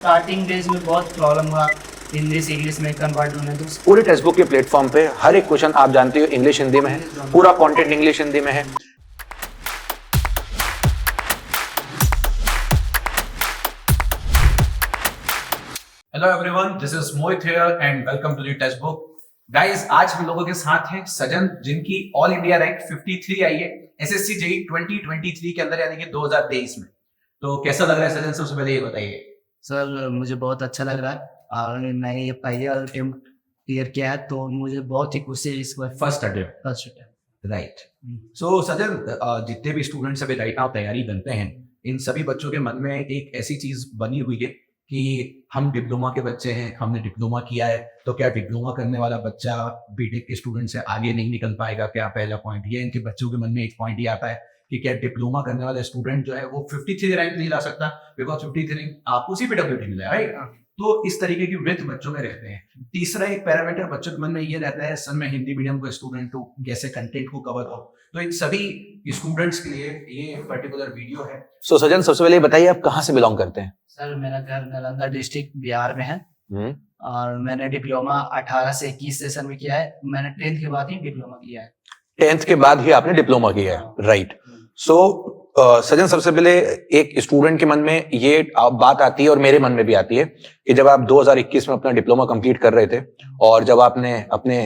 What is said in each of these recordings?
Starting days में बहुत problem हुआ हिंदी से इंग्लिश में कन्वर्ट होने तो पूरे टेक्स्ट बुक के प्लेटफॉर्म पे हर एक क्वेश्चन आप जानते हो इंग्लिश हिंदी में है, पूरा कंटेंट इंग्लिश हिंदी में है। Hello everyone, this is Mohit here and welcome to the textbook. Guys, आज हम लोगों के साथ हैं सजन, जिनकी ऑल इंडिया रैंक 53 आई है एसएससी जेईई 2023 के अंदर, यानी कि 2023 में। तो कैसा लग रहा है सजन, सबसे पहले ये बताइए। सर मुझे बहुत अच्छा लग रहा है और मैंने ये पहले अटेम्प्ट क्लियर किया है तो मुझे बहुत ही खुशी है इस बार। First attempt, right. So Sajan, जितने भी स्टूडेंट्स अभी राइट नाउ तैयारी करते हैं, इन सभी बच्चों के मन में एक ऐसी चीज बनी हुई है कि हम डिप्लोमा के बच्चे हैं, हमने डिप्लोमा किया है, तो क्या डिप्लोमा करने वाला बच्चा बीटेक के स्टूडेंट से आगे नहीं निकल पाएगा? क्या पहला पॉइंट ये, इनके बच्चों के मन में एक पॉइंट ये आता है कि क्या डिप्लोमा करने वाला स्टूडेंट जो है वो 53 रैंक नहीं ला सकता, बिकॉज 53 रैंक आपको CPWD मिला है, राइट? तो इस तरीके की वृत्त बच्चों में रहते हैं। तीसरा एक पैरामीटर बच्चों के मन में ये रहता है, सर मैं हिंदी मीडियम का स्टूडेंट हूँ, कैसे कंटेंट को कवर हो। तो इन सभी स्टूडेंट्स के लिए ये पर्टिकुलर वीडियो है। सो सजन, सबसे पहले बताइए आप कहाँ से बिलोंग करते हैं? सर मेरा घर नालंदा डिस्ट्रिक्ट बिहार में है और मैंने डिप्लोमा 18 से 21 सेशन में किया है। मैंने 10th के बाद ही डिप्लोमा किया है। 10th के बाद ही आपने डिप्लोमा किया है, राइट? सो सजन, सबसे पहले एक स्टूडेंट के मन में ये बात आती है और मेरे मन में भी आती है कि जब आप 2021 में अपना डिप्लोमा कंप्लीट कर रहे थे और जब आपने अपने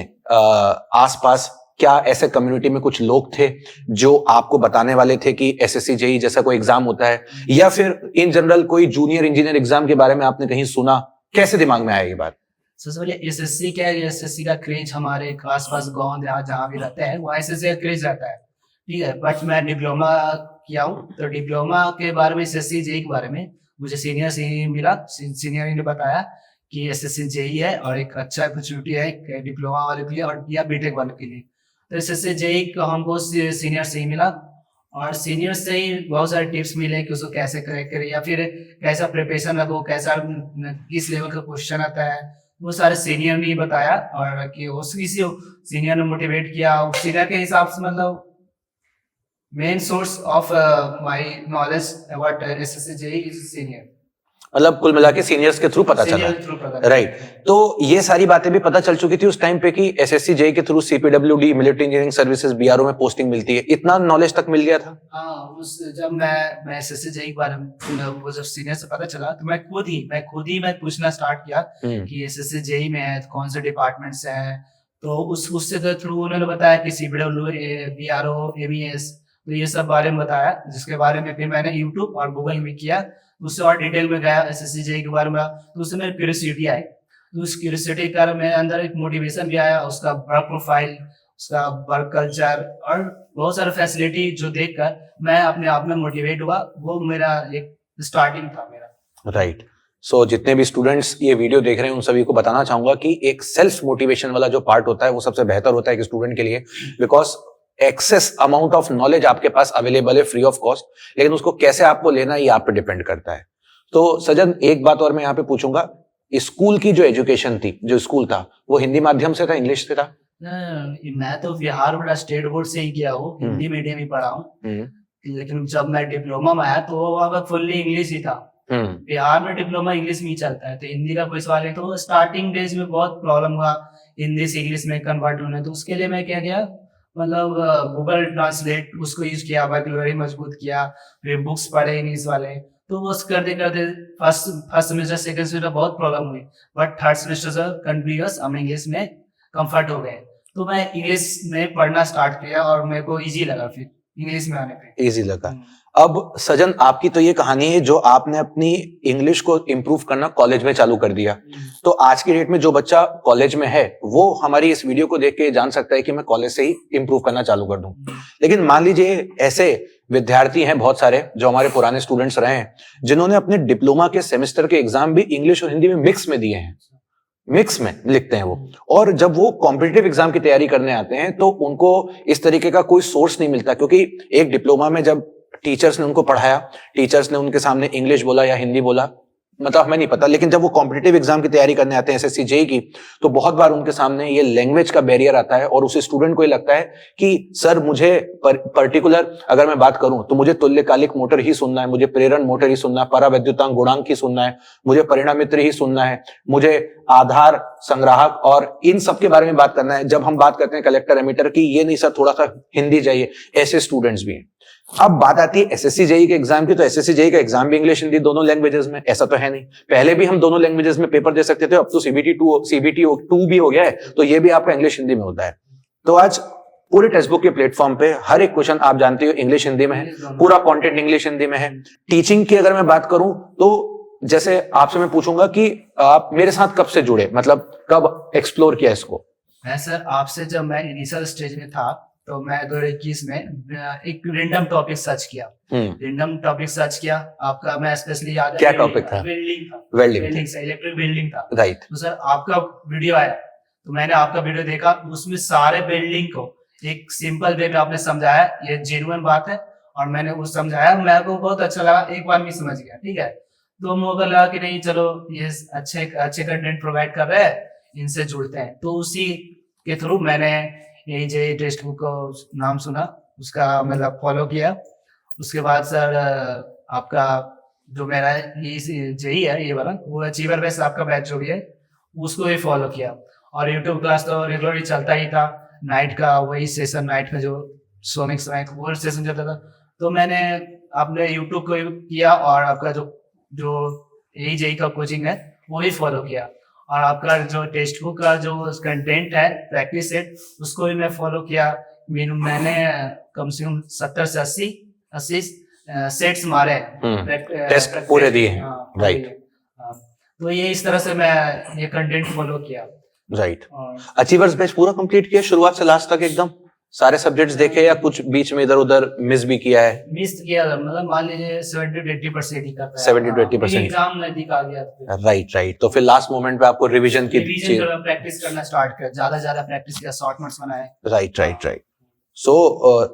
आसपास, क्या ऐसे कम्युनिटी में कुछ लोग थे जो आपको बताने वाले थे कि एसएससी जेईई जैसा कोई एग्जाम होता है, या फिर इन जनरल कोई जूनियर इंजीनियर एग्जाम के बारे में आपने कहीं सुना? कैसे दिमाग में आया ये बात? सबसे पहले एसएससी क्या है, एसएससी का क्रेज हमारे आसपास गाँव देहात जहाँ भी रहते हैं वहाँ एसएससी का क्रेज रहता है, ठीक है। बट मैं डिप्लोमा किया हूँ तो डिप्लोमा के बारे में, एसएससी जेईई के बारे में मुझे सीनियर से ही मिला। सीनियर ने बताया कि एसएससी जेईई है और एक अच्छा अपॉर्चुनिटी है डिप्लोमा वाले के लिए और या बीटेक वाले के लिए। तो एसएससी जेईई को हमको सीनियर से ही मिला और सीनियर से ही बहुत सारे टिप्स मिले कि उसको कैसे क्रैक करे या फिर कैसा प्रिपरेशन रखो, कैसा किस लेवल का क्वेश्चन आता है, वो सारे सीनियर ने ही बताया। और कि उसी से सीनियर ने मोटिवेट किया। सीनियर के हिसाब से मतलब main source of my knowledge about SSC JEE is senior. मतलब कुल मिला के सीनियर्स के थ्रू पता चला, राइट? तो ये सारी बातें भी पता चल चुकी थी उस टाइम पे कि एसएससी जेईई के through CPWD military engineering services BRO में पोस्टिंग मिलती है, इतना नॉलेज तक मिल गया था? हाँ, जब मैं एसएससी जेईई के बारे में वो जब सीनियर से पता चला तो मैं खुद ही पूछना स्टार्ट किया कि एसएससी जेईई में है तो कौन से डिपार्टमेंट से है। तो उससे थ्रू उन्होंने बताया कि CPWD, BRO, ABS, तो ये सब बारे में बताया, जिसके बारे में फिर मैंने यूट्यूब और गूगल में किया, उससे और डिटेल में गया एसएससी जेईई के बारे में। तो उससे मेरी क्यूरियोसिटी आई, तो उस क्यूरियोसिटी के कारण मेरे अंदर एक मोटिवेशन भी आया, उसका वर्क प्रोफाइल, उसका वर्क कल्चर और बहुत सारे फैसिलिटी जो देखकर मैं अपने आप में मोटिवेट हुआ। वो मेरा एक स्टार्टिंग था मेरा, राइट। सो जितने भी स्टूडेंट्स ये वीडियो देख रहे हैं उन सभी को बताना चाहूंगा कि एक सेल्फ मोटिवेशन वाला जो पार्ट होता है वो सबसे बेहतर होता है एक स्टूडेंट के लिए, because excess amount of knowledge आपके पास अवेलेबल है फ्री ऑफ कॉस्ट, लेकिन उसको कैसे आपको लेना है ये आप पे डिपेंड करता है। तो सजन, एक बात और मैं यहाँ पे पूछूंगा, स्कूल की जो एजुकेशन थी, जो स्कूल था, वो हिंदी माध्यम से था, इंग्लिश से था? मैं तो बिहार बोर्ड स्टेट बोर्ड से ही किया हूँ, हिंदी मीडियम ही पढ़ा हूँ। लेकिन जब मैं डिप्लोमा में आया तो वहाँ पर फुल्ली इंग्लिश ही था। बिहार में डिप्लोमा इंग्लिश में ही चलता है तो हिंदी का कोई सवाल नहीं। तो स्टार्टिंग डेज में बहुत प्रॉब्लम हुआ हिंदी से इंग्लिश में कन्वर्ट होने, तो उसके लिए मैं क्या किया, मतलब गूगल ट्रांसलेट उसको यूज किया, वोकैबुलरी मजबूत किया, फिर बुक्स पढ़े इंग्लिश वाले। तो वो करते करते फर्स्ट सेमेस्टर सेकंड सेमेस्टर बहुत प्रॉब्लम हुई, बट थर्ड सेमेस्टर से कंटिन्यूअस हम इंग्लिश में कंफर्ट हो गए। तो मैं इंग्लिश में पढ़ना स्टार्ट किया और मेरे को इजी लगा, फिर इंग्लिश में आने पे इजी लगा। अब सजन, आपकी तो ये कहानी है जो आपने अपनी इंग्लिश को इम्प्रूव करना कॉलेज में चालू कर दिया। तो आज की डेट में जो बच्चा कॉलेज में है वो हमारी इस वीडियो को देख के जान सकता है कि मैं कॉलेज से ही इम्प्रूव करना चालू कर दूं। लेकिन मान लीजिए ऐसे विद्यार्थी हैं बहुत सारे जो हमारे पुराने स्टूडेंट्स रहे हैं, जिन्होंने अपने डिप्लोमा के सेमेस्टर के एग्जाम भी इंग्लिश और हिंदी में मिक्स में दिए हैं, मिक्स में लिखते हैं वो, और जब वो कॉम्पिटिटिव एग्जाम की तैयारी करने आते हैं तो उनको इस तरीके का कोई सोर्स नहीं मिलता, क्योंकि एक डिप्लोमा में जब टीचर्स ने उनको पढ़ाया, टीचर्स ने उनके सामने इंग्लिश बोला या हिंदी बोला, मतलब हमें नहीं पता, लेकिन जब वो कॉम्पिटिटिव एग्जाम की तैयारी करने आते हैं एसएससी जेई की, तो बहुत बार उनके सामने ये लैंग्वेज का बैरियर आता है और उस स्टूडेंट को ये लगता है कि सर मुझे पर्टिकुलर अगर मैं बात करूं तो मुझे तुल्यकालिक मोटर ही सुनना है, मुझे प्रेरण मोटर ही सुनना है, परावैद्युतांक गुणांक ही सुनना है, मुझे परिणामित्र ही सुनना है, मुझे आधार संग्राहक और इन सब के बारे में बात करना है। जब हम बात करते हैं कलेक्टर एमिटर की, ये नहीं सर थोड़ा सा हिंदी चाहिए, ऐसे स्टूडेंट्स भी हैं। अब बात आती है एसएससी जेई के एग्जाम की, तो एसएससी जेई का एग्जाम भी इंग्लिश हिंदी दोनों लैंग्वेजेस में, ऐसा तो है नहीं। पहले भी हम दोनों लैंग्वेजेस में पेपर दे सकते थे, अब तो सीबीटी 2 भी हो गया है, तो ये भी आपका इंग्लिश हिंदी में होता है। तो आज पूरे टेक्स्ट बुक के प्लेटफॉर्म पे हर एक क्वेश्चन आप जानते हो इंग्लिश हिंदी में है, पूरा कंटेंट इंग्लिश हिंदी में है। टीचिंग की अगर मैं बात करूं तो जैसे आपसे मैं पूछूंगा कि आप मेरे साथ कब से जुड़े, मतलब कब एक्सप्लोर किया इसको? मैं सर आपसे जब मैं इनिशियल स्टेज में था तो मैं 2021 में एक रेंडम टॉपिक सर्च किया। आपका मैं स्पेशली याद है क्या टॉपिक था? वेल्डिंग था। वेल्डिंग से इलेक्ट्रिक वेल्डिंग था। राइट। तो सर आपका वीडियो आया तो मैंने आपका वीडियो देखा, उसमें सारे वेल्डिंग को एक सिंपल वे में आपने समझाया, ये जेन्युइन बात है और मैंने वो समझाया, मेरे को बहुत अच्छा लगा, एक बार में समझ गया। ठीक है, तो मुझे लगा कि नहीं चलो ये अच्छे कंटेंट प्रोवाइड कर रहे हैं, इनसे जुड़ते हैं। तो उसी के थ्रू मैंने ये जे टेक्स्ट बुक का नाम सुना, उसका मतलब फॉलो किया। उसके बाद सर आपका जो मेरा ये जेई है ये वाला, वो अचीवर बेस आपका बैच जो भी है उसको भी फॉलो किया। और यूट्यूब क्लास तो रेगुलरली चलता ही था, नाइट का वही सेशन, नाइट का जो सोनिक समय वो सेशन चलता था। तो मैंने अपने यूट्यूब को किया और आपका जो यही जेई का कोचिंग है वो भी फॉलो किया। और आपका जो टेक्स्ट बुक का जो कंटेंट है प्रैक्टिस सेट, उसको भी मैं फॉलो किया। मैंने कम से कम 70 से 80 सेट्स मारे, टेस्ट पूरे दिए हैं। राइट। तो ये इस तरह से मैं ये कंटेंट फॉलो किया। राइट। अचीवर्स बैच पूरा कंप्लीट किया शुरुआत से लास्ट तक एकदम सारे सब्जेक्ट्स देखे या कुछ बीच में इधर उधर मिस भी किया है? मिस किया, मतलब मान लीजिए 70 to 80% ही करता है। 70 to 80% एग्जाम नजदीक आ गया। राइट। तो फिर लास्ट मोमेंट पे आपको रिवीजन प्रैक्टिस करना स्टार्ट किया, ज्यादा प्रैक्टिस किया, शॉर्ट नोट्स बनाए। राइट। सो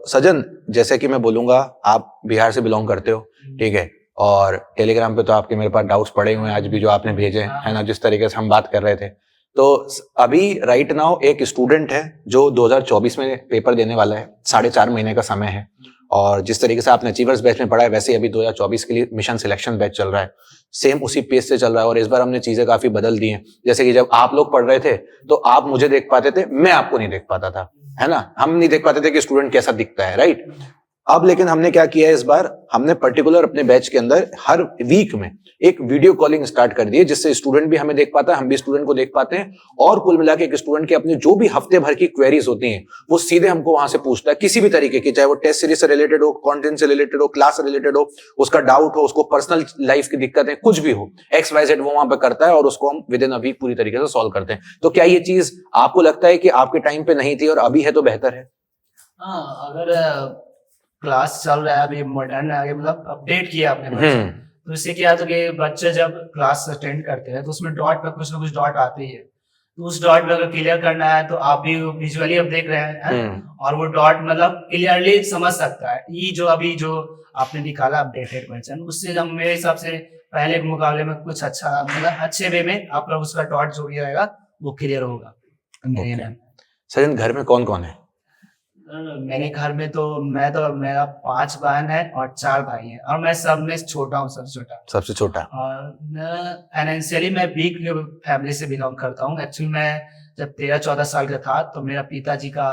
सजन, जैसे कि मैं बोलूंगा आप बिहार से बिलोंग करते हो, ठीक है, और टेलीग्राम पे तो आपके मेरे पास डाउट्स पड़े हुए हैं आज भी जो आपने भेजे है ना, जिस तरीके से हम बात कर रहे थे। तो अभी राइट नाउ एक स्टूडेंट है जो 2024 में पेपर देने वाला है, 4.5 महीने का समय है, और जिस तरीके से आपने अचीवर्स बैच में पढ़ा है वैसे अभी 2024 के लिए मिशन सिलेक्शन बैच चल रहा है, सेम उसी पेज से चल रहा है। और इस बार हमने चीजें काफी बदल दी हैं। जैसे कि जब आप लोग पढ़ रहे थे तो आप मुझे देख पाते थे, मैं आपको नहीं देख पाता था, है ना, हम नहीं देख पाते थे कि स्टूडेंट कैसा दिखता है, राइट। अब लेकिन हमने क्या किया है, इस बार हमने पर्टिकुलर अपने बैच के अंदर हर वीक में एक वीडियो कॉलिंग स्टार्ट कर दी है, जिससे स्टूडेंट भी हमें देख पाता है, हम भी स्टूडेंट को देख पाते हैं, और कुल मिला के एक स्टूडेंट के अपने जो भी हफ्ते भर की क्वेरीज होती हैं वो सीधे हमको वहां से पूछता है, किसी भी तरीके की, चाहे वो टेस्ट सीरीज से रिलेटेड हो, कंटेंट से रिलेटेड हो, क्लास से रिलेटेड हो, उसका डाउट हो, उसको पर्सनल लाइफ की दिक्कतें कुछ भी हो, XYZ वो वहां पर करता है और उसको हम विद इन अ वीक पूरी तरीके से सॉल्व करते हैं। तो क्या ये चीज आपको लगता है कि आपके टाइम पे नहीं थी और अभी है तो बेहतर है? हाँ, अगर क्लास चल रहा है, अभी मॉडर्न आगे मतलब अपडेट किया आपने बच्चे, तो इससे क्या होता है कि बच्चे जब क्लास अटेंड करते हैं तो उसमें डॉट पर कुछ ना कुछ डॉट आते ही है, तो उस डॉट में अगर क्लियर करना है तो आप भी विजुअली अब देख रहे हैं और वो डॉट मतलब क्लियरली समझ सकता है। ये जो अभी जो आपने निकाला अपडेटेड क्वेश्चन, उससे हम मेरे हिसाब से पहले के मुकाबले में कुछ अच्छा, मतलब अच्छे वे में आपका उसका डॉट जो भी रहेगा वो क्लियर होगा। सजन, घर में कौन कौन है? मेरे घर में तो मेरा 5 बहन है और 4 भाई हैं, और मैं सब में छोटा हूँ, सबसे छोटा। और फाइनेंशियली मैं वीक फैमिली से बिलोंग करता हूँ। एक्चुअली मैं जब 13-14 साल का था तो मेरा पिताजी का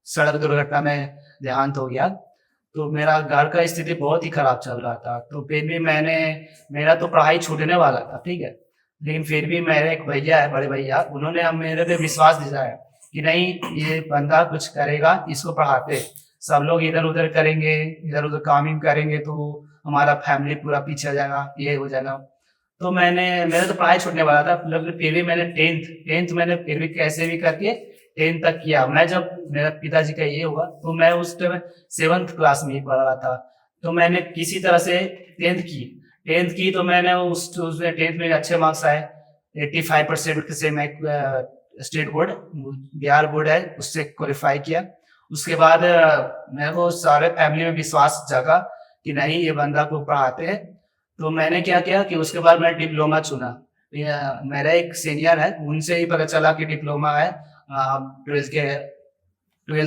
सड़क दुर्घटना में देहांत हो गया, तो मेरा घर का स्थिति बहुत ही खराब चल रहा था। तो फिर भी मेरा तो पढ़ाई छूटने वाला था, ठीक है, लेकिन फिर भी मेरे एक भैया है, बड़े भैया, उन्होंने हम मेरे पे विश्वास दिलाया कि नहीं ये बंदा कुछ करेगा, इसको पढ़ाते, सब लोग इधर उधर करेंगे, इधर उधर काम करेंगे तो हमारा फैमिली पूरा पीछे हो जाएगा, ये हो जाएगा। तो मेरा तो पढ़ाई छूटने वाला था, फिर भी मैंने टेंथ मैंने फिर भी कैसे भी करके 10th तक किया। मैं जब मेरा पिताजी का ये हुआ तो मैं उस टाइम 7th क्लास में ही पढ़ रहा था, तो मैंने किसी तरह से 10th की तो मैंने उसमें 10th में अच्छे मार्क्स आए, 85% से मैं स्टेट बोर्ड, बिहार बोर्ड है, उससे क्वालिफाई किया। उसके बाद मेरे को सारे फैमिली में विश्वास जगा कि नहीं ये बंदा को पढ़ाते हैं, तो मैंने क्या किया कि उसके बाद मैं डिप्लोमा चुना। मेरा एक सीनियर है, उनसे ही पता चला कि डिप्लोमा है, आप 12th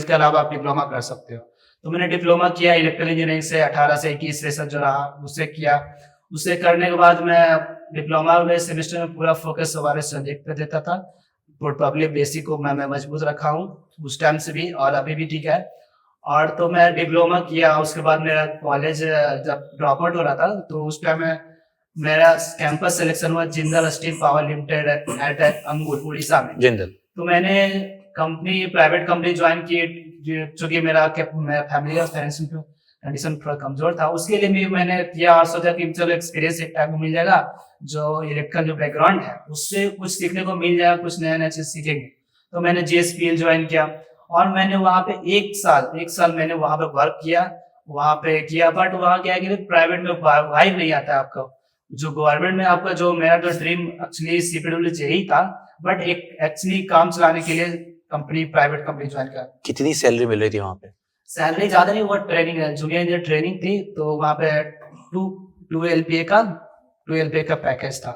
के अलावा आप डिप्लोमा कर सकते हो। तो मैंने डिप्लोमा किया इलेक्ट्रिकल इंजीनियरिंग से 18 से 21 सेशन जो रहा उससे किया। उससे करने के बाद मैं डिप्लोमा में सेमेस्टर में पूरा फोकस हमारे सब्जेक्ट पे देता था। पब्लिक बेसिक को मैं मजबूत रखा हूँ उस टाइम से भी और अभी भी ठीक है। और तो मैं डिप्लोमा किया, उसके बाद मेरा कॉलेज जब ड्रॉप आउट हो रहा था तो उस टाइम में मेरा कैंपस सिलेक्शन हुआ Jindal steel power limited at Angul Orissa में। जिंदल। तो मैंने प्राइवेट कंपनी ज्वाइन की, चूंकि मेरा फैमिली का फाइनेंशियल कंडीशन थोड़ा कमजोर था, उसके लिए भी मैंने किया और सोचा कि चलो एक्सपीरियंस एक टाइम में मिल जाएगा, जो इलेक्ट्रिकल जो बैकग्राउंड है उससे कुछ सीखने को मिल जाएगा, कुछ नया नया चीज सीखेंगे। तो मैंने JSPL ज्वाइन किया और मैंने वहाँ पे एक साल मैंने वहाँ पे वर्क किया, बट वहाँ क्या है कि प्राइवेट में वाइब नहीं आता है आपका, जो गवर्नमेंट में आपका जो मेरा जो ड्रीम एक्चुअली CPWD यही था, बट एक एक्चुअली काम चलाने के लिए प्राइवेट कंपनी ज्वाइन किया। कितनी सैलरी मिल रही थी वहां पे? सैलरी ज्यादा नहीं, वो ट्रेनिंग जूनियर इंजीनियर ट्रेनिंग थी, तो वहाँ पे 2 LPA का पैकेज था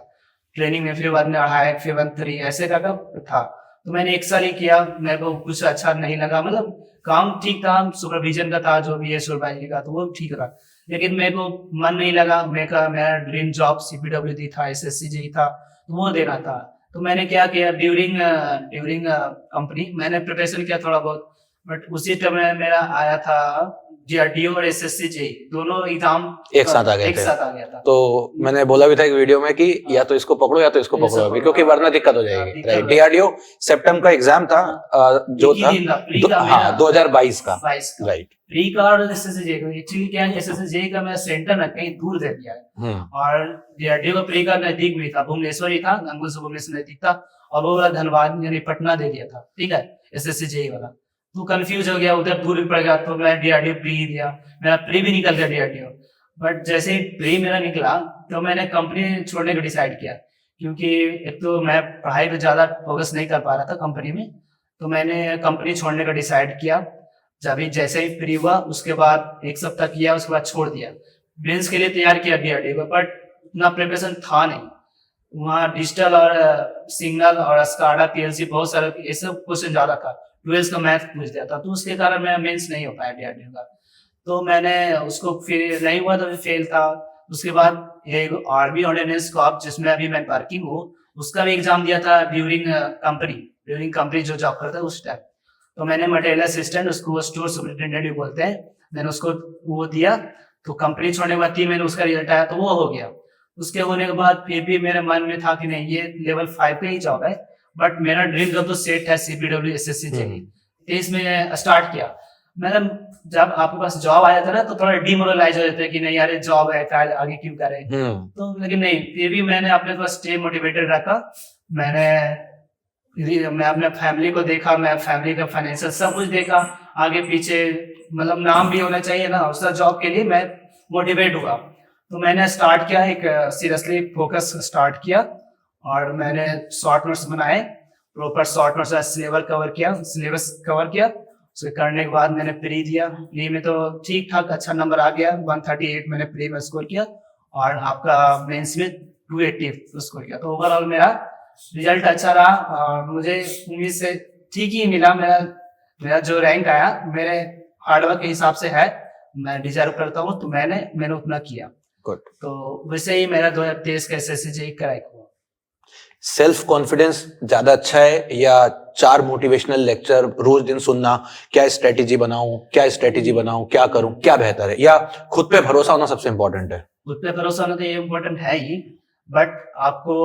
ट्रेनिंग में, फिर बाद में 2.5 फिर 1.3 ऐसे का था। तो मैंने 1 साल ही किया, मेरे को कुछ अच्छा नहीं लगा, मतलब काम ठीक था, सुपरविजन का था जो भी है सुपरवाइजरी का, तो वो ठीक रहा, लेकिन मेरे को मन नहीं लगा। मेरा ड्रीम जॉब CPWD था, SSC JEE था, तो वो देना था। तो मैंने क्या किया, ड्यूरिंग कंपनी मैंने प्रिपरेशन किया थोड़ा बहुत, बट उसी टाइम में मेरा आया था DRDO और SSC JEE दोनों एग्जाम एक साथ आ गए था। तो मैंने बोला भी था एक वीडियो में कि या तो इसको पकड़ो या तो इसको पकड़ो अभी, क्योंकि वरना दिक्कत हो जाएगी। राइट, DRDO सितंबर का एग्जाम था जो था 2022 का। राइट, प्री का और SSC JEE का एक्चुअली क्या है, SSC JEE का मैं सेंटर ना कहीं दूर दे दिया है, और DRDO का प्री का नजदीक भी था, भुवनेश्वर ही था, अंगुल से भुवनेश्वर नजदीक था, और वो वाला धनबाद यानी पटना दे दिया था, ठीक है, SSC JEE वाला। तो कंफ्यूज हो गया, उधर दूर भी पड़ गया, तो मैं DRDO प्री दिया, मेरा प्री भी निकल गया DRDO। बट जैसे ही प्री मेरा निकला तो मैंने कंपनी छोड़ने को डिसाइड किया, क्योंकि एक तो मैं पढ़ाई पे ज्यादा फोकस नहीं कर पा रहा था कंपनी में, तो मैंने कंपनी छोड़ने का डिसाइड किया। जैसे ही फ्री हुआ उसके बाद 1 सप्ताह किया, उसके बाद छोड़ दिया। मेंस के लिए तैयार किया DRDO को, बट उतना प्रिपरेशन था नहीं, वहाँ डिजिटल और सिग्नल और SCADA PLC बहुत सारे ये सब क्वेश्चन ज्यादा था, 12th का मैथ पूछ दिया था, तो उसके कारण मैं मेंस नहीं हो पाया DRDO का। तो मैंने उसको फिर नहीं हुआ तो फेल था। उसके बाद एक आर्मी ऑर्डिनेंस कॉर्प जिसमें अभी मैं वर्किंग हूँ, उसका भी एग्जाम दिया था ड्यूरिंग कंपनी जो जॉब करता है उस टाइम। तो मैंने मटेरियल असिस्टेंट, उसको स्टोर सुपरिटेंडेंट भी बोलते हैं, मैंने उसको वो दिया। तो कंपनी छोड़ने के बाद 3 महीने उसका रिजल्ट आया तो वो हो गया। उसके होने के बाद फिर भी मेरे मन में था कि नहीं, ये लेवल 5 पे ही जॉब है, बट मेरा ड्रीम जॉब तो सेट है CPWD SSC JEE। तो इसमें स्टार्ट किया। मतलब जब आपके पास जॉब आ जाता है ना तो थोड़ा डिमोरलाइज हो जाता है कि नहीं यार जॉब है, आगे क्यों करें। तो लेकिन नहीं, फिर भी मैंने अपने को स्टे मोटिवेटेड रखा। मैं अपने फैमिली को देखा, मैं फैमिली का फाइनेंशियल सब कुछ देखा, आगे पीछे मतलब नाम भी होना चाहिए ना, उस जॉब के लिए मैं मोटिवेट हुआ। तो मैंने स्टार्ट किया, एक सीरियसली फोकस स्टार्ट किया, और मैंने शॉर्ट नोट्स बनाए, proper short notes syllabus cover किया। उसके करने के बाद मैंने प्री दिया। प्री में तो ठीक ठाक अच्छा नंबर आ गया, 138 मैंने प्री में स्कोर किया, और आपका मेंस में 280 स्कोर किया। तो ओवरऑल मेरा रिजल्ट अच्छा रहा, और मुझे उम्मीद से ठीक ही मिला। मेरा जो रैंक आया मेरे हार्डवर्क के हिसाब से है, मैं डिजर्व करता हूँ, तो मैंने उतना किया। गुड। तो वैसे ही मेरा 2023 का SSC JEE क्रैक हुआ। सेल्फ कॉन्फिडेंस ज्यादा अच्छा है या 4 मोटिवेशनल लेक्चर रोज दिन सुनना, क्या स्ट्रेटेजी बनाऊं, क्या करूं, क्या बेहतर है, या खुद पे भरोसा होना सबसे इंपॉर्टेंट है? खुद पे भरोसा होना तो ये इम्पोर्टेंट है ही, बट आपको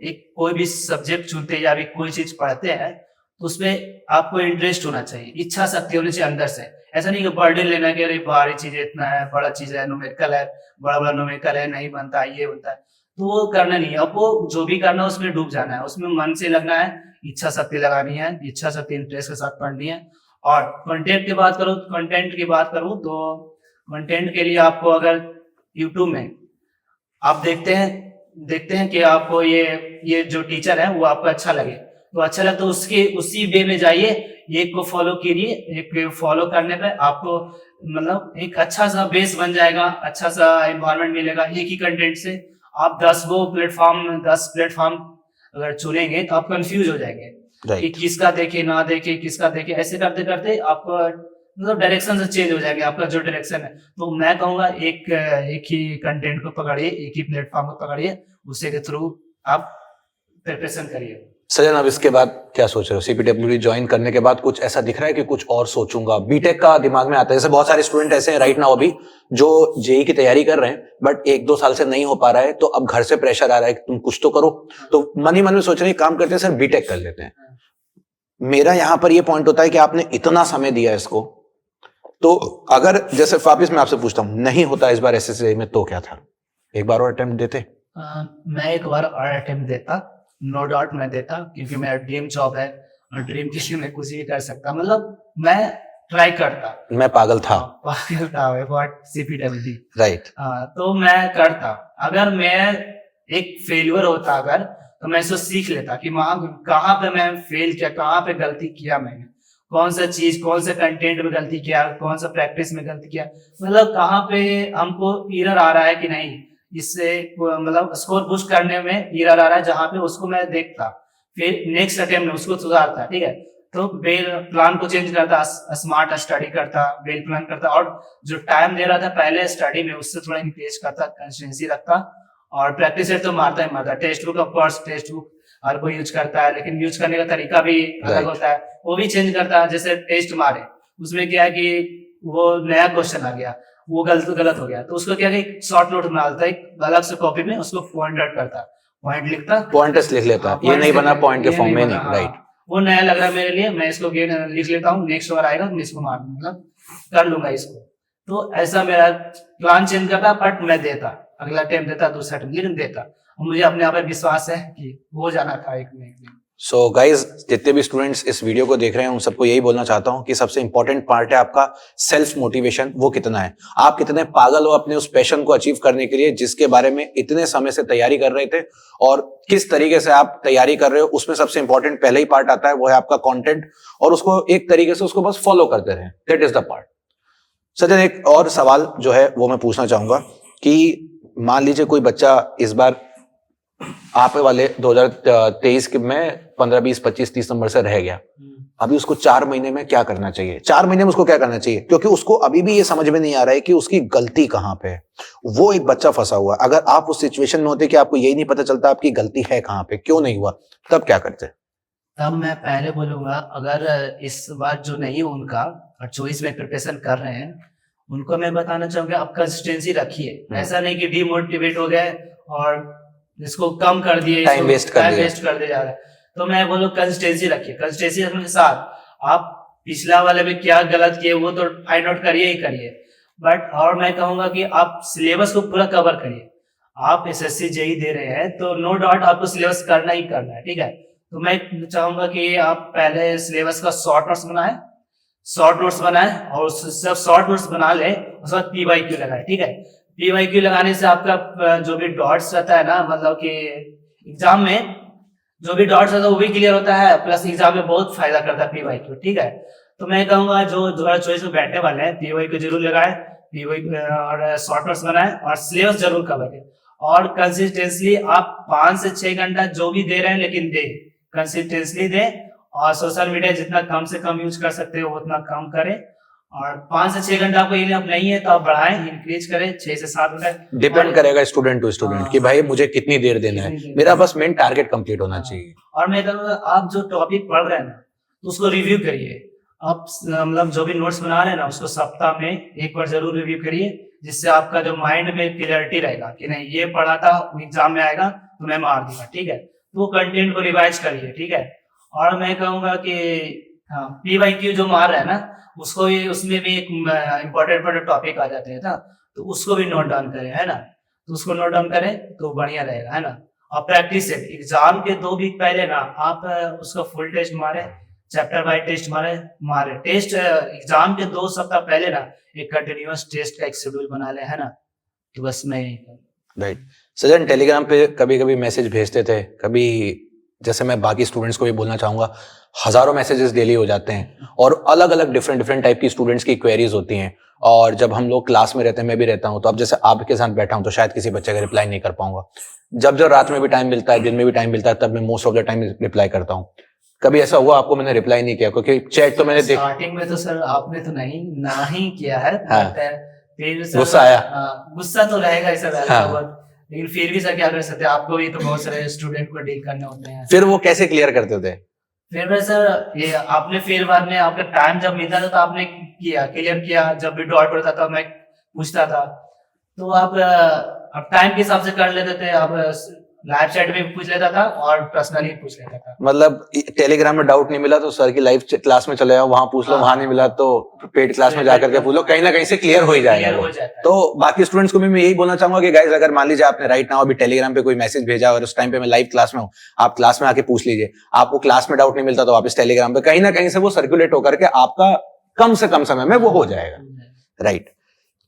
एक कोई भी सब्जेक्ट चुनते या भी कोई चीज पढ़ते हैं तो उसमें आपको इंटरेस्ट होना चाहिए, इच्छा शक्ति होनी चाहिए अंदर से। ऐसा नहीं कि बर्डन लेना कि अरे भारी चीज इतना है, बड़ा चीज है, न्यूमेरिकल है, बड़ा न्यूमेरिकल है, नहीं बनता, ये बनता है, तो वो करना नहीं है। आपको जो भी करना है उसमें डूब जाना है, उसमें मन से लगना है, इच्छा शक्ति लगानी है, इच्छा शक्ति इंटरेस्ट के साथ पढ़नी है। और कंटेंट की बात करूँ तो कंटेंट के लिए आपको अगर यूट्यूब में आप देखते हैं कि आपको ये जो टीचर है वो आपको अच्छा लगे, तो अच्छा लगता है उसके उसी वे में जाइए, एक को फॉलो कीजिए, एक फॉलो करने पे आपको मतलब एक अच्छा सा बेस बन जाएगा, अच्छा सा एनवायरनमेंट मिलेगा। एक ही कंटेंट से आप 10 प्लेटफॉर्म अगर चुनेंगे तो आप कंफ्यूज हो जाएंगे कि राइट। किसका देखे ना देखे, किसका देखे, ऐसे करते करते आपको मतलब डायरेक्शन से चेंज हो जाएगा आपका जो डायरेक्शन है। तो मैं कहूंगा एक ही कंटेंट को पकड़िए, एक ही प्लेटफॉर्म को पकड़िए, उसी के थ्रू आप प्रिपरेशन करिए। सजन, अब इसके बाद क्या सोच रहे हो? सीपीडब्ल्यूडी ज्वाइन करने के बाद कुछ ऐसा दिख रहा है कि कुछ और सोचूंगा? बीटेक का दिमाग में आता है, जैसे बहुत सारे स्टूडेंट ऐसे हैं राइट नाउ अभी जो जेई की तैयारी कर रहे हैं, बट 1-2 साल से नहीं हो पा रहा है, तो अब घर से प्रेशर आ रहा है कि तुम कुछ तो करो, तो मन ही मन में सोच रहे हैं काम करते हैं सर बीटेक कर लेते हैं। मेरा यहाँ पर ये पॉइंट होता है कि आपने इतना समय दिया इसको, तो अगर जैसे वापिस मैं आपसे पूछता हूँ नहीं होता इस बार एसएससी में तो क्या था? एक बार और अटेम्प्ट देते? मैं एक बार और अटेम्प्ट देता, नो डाउट मैं देता, क्योंकि मेरा ड्रीम जॉब है और ड्रीम के लिए मैं कुछ भी कर सकता, मतलब मैं ट्राई करता। मैं पागल था। पागल था व्हाट सीपीडब्ल्यूडी, राइट। तो मैं करता। अगर मैं एक फेलियर होता अगर, तो मैं इसको सीख लेता कि वहां कहाँ पे मैं फेल किया, कहाँ पे गलती किया मैंने, कौन सा चीज, कौन से कंटेंट में गलती किया, कौन सा प्रैक्टिस में गलती किया, मतलब कहाँ पे हमको एरर आ रहा है कि नहीं, इससे मतलब स्कोर बूस्ट करने में एरर आ रहा है जहां पे, उसको मैं देखता, फिर नेक्स्ट अटेम्प्ट में उसको सुधारता। ठीक है, तो वेल प्लान को चेंज करता, स्मार्ट स्टडी करता, वेल प्लान करता, और जो टाइम दे रहा था पहले स्टडी में उससे थोड़ा इंक्रीज करता, कंसिस्टेंसी रखता, और प्रैक्टिस सेट तो मारता ही मारता। Textbook, of course textbook हर कोई यूज करता है, लेकिन यूज करने का तरीका भी अलग होता है, वो भी चेंज करता है। जैसे टेस्ट मारे, उसमें क्या है कि वो नया क्वेश्चन आ गया, वो गलत हो गया, तो उसको क्या है शॉर्ट नोट बना देता है, एक अलग से कॉपी में उसको पॉइंट आउट करता, पॉइंट लिखता, पॉइंट्स लिख लेता, ये नहीं बना पॉइंट के फॉर्म में नहीं, राइट। वो नया लग रहा है मेरे लिए, मैं इसको लिख लेता हूँ, नेक्स्ट बार आएगा मैं इसको मार मतलब कर लूंगा इसको। तो ऐसा मेरा प्लान चेंज करता, बट मैं देता, अगला टाइम देता, दूसरा टाइम, लेकिन देता। मुझे अपने आप पर विश्वास है कि हो जाना था एक में। सो गाइज, जितने भी स्टूडेंट्स इस वीडियो को देख रहे हैं उन सबको यही बोलना चाहता हूं कि सबसे इंपॉर्टेंट पार्ट है आपका सेल्फ मोटिवेशन। वो कितना है, आप कितने पागल हो अपने उस पैशन को अचीव करने के लिए जिसके बारे में इतने समय से तैयारी कर रहे थे, और किस तरीके से आप तैयारी कर रहे हो, उसमें सबसे इंपॉर्टेंट पहले ही पार्ट आता है, वो है आपका कंटेंट, और उसको एक तरीके से उसको बस फॉलो करते रहे, that is the part. Sachin, एक और सवाल जो है वो मैं पूछना चाहूंगा कि मान लीजिए कोई बच्चा इस बार आप वाले 2023 में 15, 20, 25, 30 नंबर से रह गया, अभी उसको 4 महीने में क्या करना चाहिए? 4 महीने में उसको क्या करना चाहिए? क्योंकि उसको अभी भी ये समझ में नहीं आ रहा है कि उसकी गलती कहां पे है। वो एक बच्चा फंसा हुआ है। अगर आप उस सिचुएशन में होते कि आपको यही नहीं पता चलता आपकी गलती है कहां पे, क्यों नहीं हुआ, तब क्या करते? तब मैं पहले बोलूंगा, अगर इस बार जो नहीं उनका और जो इसमें प्रिपरेशन कर रहे हैं, उनको मैं बताना चाहूंगा आप कंसिस्टेंसी रखिए। ऐसा नहीं कि डिमोटिवेट हो गए और इसको कम कर दिए, टाइम वेस्ट कर दे जा रहा है। तो मैं बोलूँ कंसिस्टेंसी रखिए। कंसिस्टेंसी रखने के साथ आप पिछला वाले में क्या गलत किए वो तो फाइंड आउट करिए ही करिए, बट और मैं कहूंगा कि आप सिलेबस को पूरा कवर करिए। आप एसएससी जेई दे रहे हैं तो नो डाउट आपको सिलेबस करना ही करना है, ठीक है। तो मैं चाहूंगा कि आप पहले सिलेबस का शॉर्ट नोट्स बनाए और सब शॉर्ट नोट्स बना ले, उसके बाद पीवाईक्यू लगाए, ठीक है। पीवाईक्यू लगाने से आपका जो भी डॉट्स रहता है ना, मतलब कि एग्जाम में जो भी डॉट्स रहता है वो भी क्लियर होता है, प्लस एग्जाम में बहुत फायदा करता है पीवाईक्यू, ठीक है। तो मैं कहूंगा जो 2024 में बैठने वाले हैं पीवाईक्यू जरूर लगाए, पीवाईक्यू और शॉर्ट नोट्स बनाए और सिलेबस जरूर कवर करें। और कंसिस्टेंटली आप 5 से 6 घंटा जो भी दे रहे हैं, लेकिन दे कंसिस्टेंटली दे, और सोशल मीडिया जितना कम से कम यूज कर सकते हो उतना कम करें। और 5 से 6 घंटा आपको इनफ नहीं है तो आप बढ़ाएं, इंक्रीज करें 6 से 7 घंटे। डिपेंड करेगा स्टूडेंट टू स्टूडेंट कि भाई मुझे कितनी देर देना है, मेरा बस मेन टारगेट कंप्लीट होना चाहिए। और मैं कहूँगा आप जो टॉपिक पढ़ रहे हैं ना तो उसको रिव्यू करिए। आप मतलब जो भी नोट्स बना रहे हैं ना उसको सप्ताह में एक बार जरूर रिव्यू करिए, जिससे आपका जो माइंड में क्लियरिटी रहेगा कि नहीं ये पढ़ा था एग्जाम में आएगा तो मैं मार दूंगा, ठीक है। तो वो कंटेंट को रिवाइज करिए, ठीक है। और मैं कहूंगा कि हाँ, पीवाईक्यू जो मार रहा है ना उसको ये उसमें भी एक इम्पोर्टेंट टॉपिक आ जाते हैं ना, तो उसको भी नोट डाउन करें, है ना। तो उसको नोट डाउन करें तो बढ़िया रहेगा, है ना। और प्रैक्टिस सेट एग्जाम के 2 वीक पहले ना आप उसका फुल टेस्ट मारे, चैप्टर बाय टेस्ट मारे टेस्ट एग्जाम के 2 सप्ताह पहले ना एक कंटिन्यूअस टेस्ट का एक शेड्यूल बना ले, है ना। तो बस मैं राइट। सजन, टेलीग्राम पे कभी कभी मैसेज भेजते थे, कभी जैसे मैं बाकी स्टूडेंट्स को भी बोलना चाहूंगा, हजारों मैसेजेस डेली हो जाते हैं और अलग अलग डिफरेंट टाइप की स्टूडेंट्स की क्वेरीज होती हैं। और जब हम लोग क्लास में रहते हैं, मैं भी रहता हूँ, तो अब जैसे आपके साथ बैठा हूँ तो शायद किसी बच्चे का रिप्लाई नहीं कर पाऊंगा। जब रात में भी टाइम मिलता है, दिन में भी टाइम मिलता है, तब मैं most of the time reply करता हूँ। कभी ऐसा हुआ आपको मैंने रिप्लाई नहीं किया? क्योंकि चैट तो मैंने स्टार्टिंग में तो सर आपने तो ना ही किया है। हाँ। फिर सर गुस्सा आया? गुस्सा तो रहेगा ही सर, हाँ। लेकिन फिर भी सर क्या कर सकते हैं, आपको भी तो बहुत सारे स्टूडेंट को डील करने होते हैं। फिर वो कैसे क्लियर करते थे? फिर मैं सर ये आपने फिर बाद में आपका टाइम जब मिलता था तो आपने क्लियर किया, जब भी डाउट पड़ता था मैं पूछता था, तो आप टाइम के हिसाब से कर लेते थे। आप लाइव चैट में भी पूछ लेता था और पर्सनली पूछ लेता था। मतलब टेलीग्राम में डाउट नहीं मिला तो सर की लाइव क्लास में चले जाओ, वहां पूछ लो, वहां नहीं मिला तो पेड क्लास में जाकर के पूछ लो, कहीं ना कहीं से क्लियर हो ही जाएगा वो। तो बाकी स्टूडेंट्स को भी मैं यही बोलना चाहूंगा कि गाइस, अगर मान लीजिए आपने राइट नाउ अभी टेलीग्राम पे कोई मैसेज भेजा और उस टाइम पे मैं लाइव क्लास में हूँ, आप क्लास में आके पूछ लीजिए। आपको क्लास में डाउट नहीं मिलता तो वापस टेलीग्राम पे, कहीं ना कहीं से वो सर्कुलेट होकर के आपका कम से कम समय में वो हो जाएगा। राइट,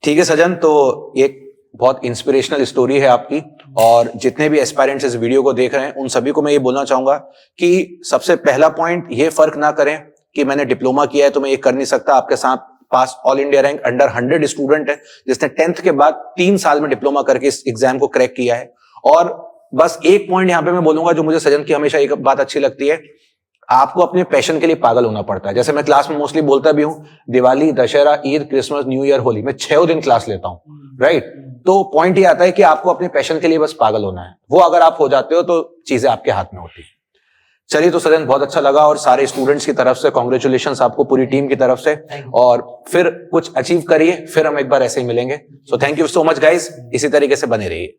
ठीक है सजन, तो एक बहुत इंस्पिरेशनल स्टोरी है आपकी। और जितने भी एस्पायरेंट्स इस वीडियो को देख रहे हैं उन सभी को मैं ये बोलना चाहूंगा कि सबसे पहला पॉइंट, ये फर्क ना करें कि मैंने डिप्लोमा किया है तो मैं ये कर नहीं सकता। आपके साथ पास all India rank under 100 student है जिसने 10th के बाद 3 साल में डिप्लोमा करके इस एग्जाम को क्रैक किया है। और बस एक पॉइंट यहां पे मैं बोलूंगा जो मुझे सजन की हमेशा एक बात अच्छी लगती है, आपको अपने पैशन के लिए पागल होना पड़ता है। जैसे मैं क्लास में मोस्टली बोलता भी हूँ, Diwali, Dussehra, Eid, Christmas, new year, Holi, मैं 6 दिन क्लास लेता हूँ। राइट, तो पॉइंट ये आता है कि आपको अपने पैशन के लिए बस पागल होना है। वो अगर आप हो जाते हो तो चीजें आपके हाथ में होती है। चलिए, तो सजन बहुत अच्छा लगा और सारे स्टूडेंट्स की तरफ से कॉन्ग्रेचुलेशंस आपको, पूरी टीम की तरफ से। और फिर कुछ अचीव करिए, फिर हम एक बार ऐसे ही मिलेंगे। So thank you so much guys, इसी तरीके से बने रहिए।